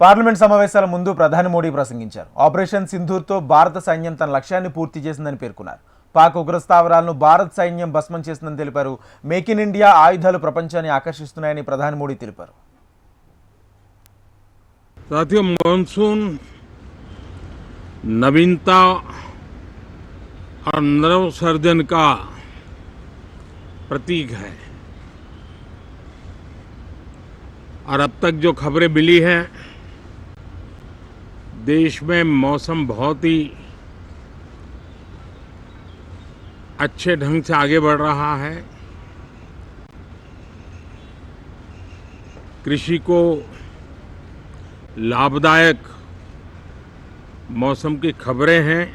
Parliament సమావేశాల ముందు ప్రధాని మోడీ ప్రసంగించారు. ఆపరేషన్ సింధూర్తో భారత సైన్యం తన లక్ష్యాన్ని పూర్తి చేసిందని పేర్కొన్నారు. పాక్ ఉగ్రస్థావరాలను భారత సైన్యం భస్మం చేసిందని తెలిపారు. మేక్ ఇన్ ఇండియా ఆయుధాలు ప్రపంచాన్ని ఆకర్షిస్తున్నాయని ప్రధాని మోడీ తెలిపారు. साथियों, मानसून नवीनता और नवसर्जन का प्रतीक है और अब तक जो खबरें मिली हैं, देश में मौसम बहुत ही अच्छे ढंग से आगे बढ़ रहा है. कृषि को लाभदायक मौसम की खबरें हैं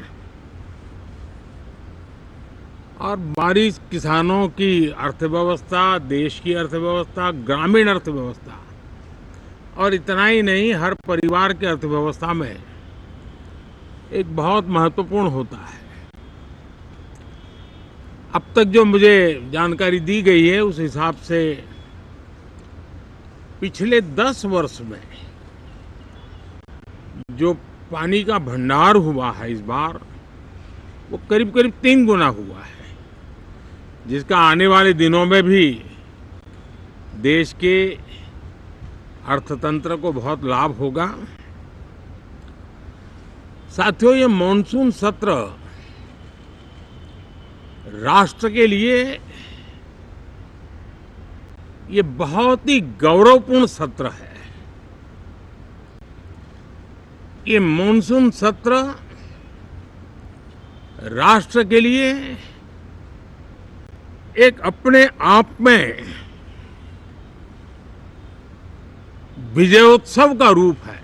और बारिश किसानों की अर्थव्यवस्था, देश की अर्थव्यवस्था, ग्रामीण अर्थव्यवस्था और इतना ही नहीं, हर परिवार की अर्थव्यवस्था में एक बहुत महत्वपूर्ण होता है. अब तक जो मुझे जानकारी दी गई है उस हिसाब से पिछले 10 वर्ष में जो पानी का भंडार हुआ है इस बार, वो करीब करीब 3 गुना हुआ है, जिसका आने वाले दिनों में भी देश के अर्थतंत्र को बहुत लाभ होगा. साथियों, ये मॉनसून सत्र राष्ट्र के लिए ये बहुत ही गौरवपूर्ण सत्र है. ये मॉनसून सत्र राष्ट्र के लिए एक अपने आप में विजयोत्सव का रूप है.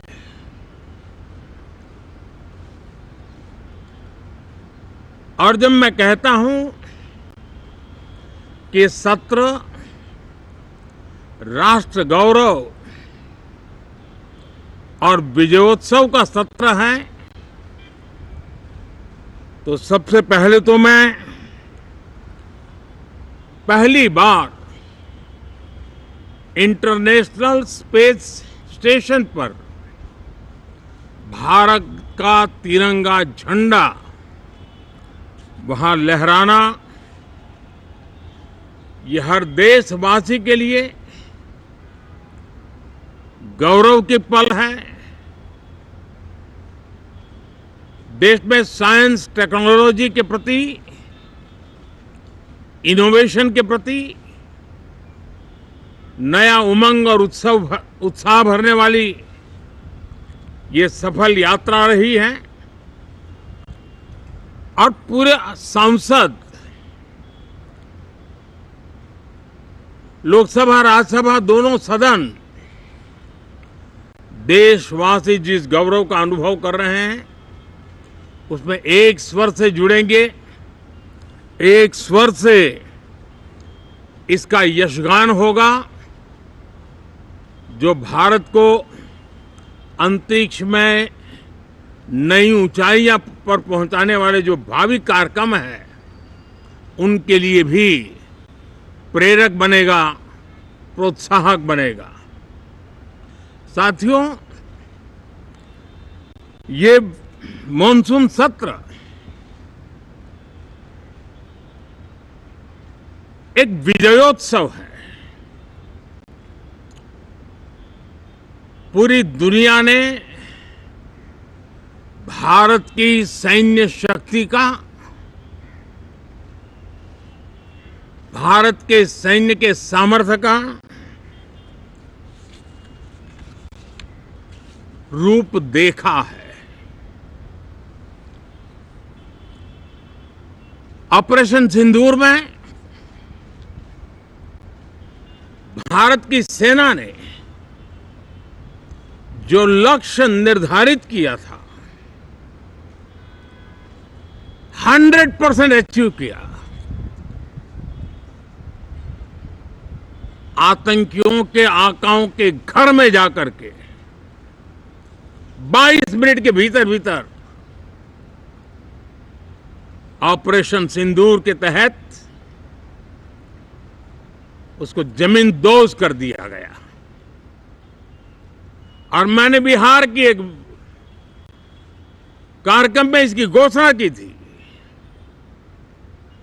और जब मैं कहता हूं कि सत्र राष्ट्र गौरव और विजयोत्सव का सत्र है, तो सबसे पहले तो मैं पहली बार इंटरनेशनल स्पेस स्टेशन पर भारत का तिरंगा झंडा वहां लहराना, यह हर देशवासी के लिए गौरव की पल है. देश में साइंस टेक्नोलॉजी के प्रति, इनोवेशन के प्रति नया उमंग और उत्साह भरने वाली ये सफल यात्रा रही है. और पूरे सांसद, लोकसभा राज्यसभा दोनों सदन, देशवासी जिस गौरव का अनुभव कर रहे हैं उसमें एक स्वर से जुड़ेंगे, एक स्वर से इसका यशगान होगा. जो भारत को अंतरिक्ष में नई ऊंचाइयां पर पहुंचाने वाले जो भावी कार्यक्रम हैं, उनके लिए भी प्रेरक बनेगा, प्रोत्साहक बनेगा. साथियों, ये मॉनसून सत्र एक विजयोत्सव है. पूरी दुनिया ने भारत की सैन्य शक्ति का, भारत के सैन्य के सामर्थ्य का रूप देखा है. ऑपरेशन सिंदूर में भारत की सेना ने जो लक्ष्य निर्धारित किया था 100% अचीव किया. आतंकियों के आकाओं के घर में जाकर के 22 मिनट के भीतर भीतर ऑपरेशन सिंदूर के तहत उसको जमींदोज कर दिया गया. और मैंने बिहार की एक कार्यक्रम में इसकी घोषणा की थी,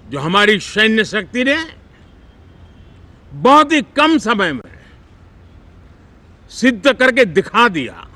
जो हमारी सैन्य शक्ति ने बहुत ही कम समय में सिद्ध करके दिखा दिया।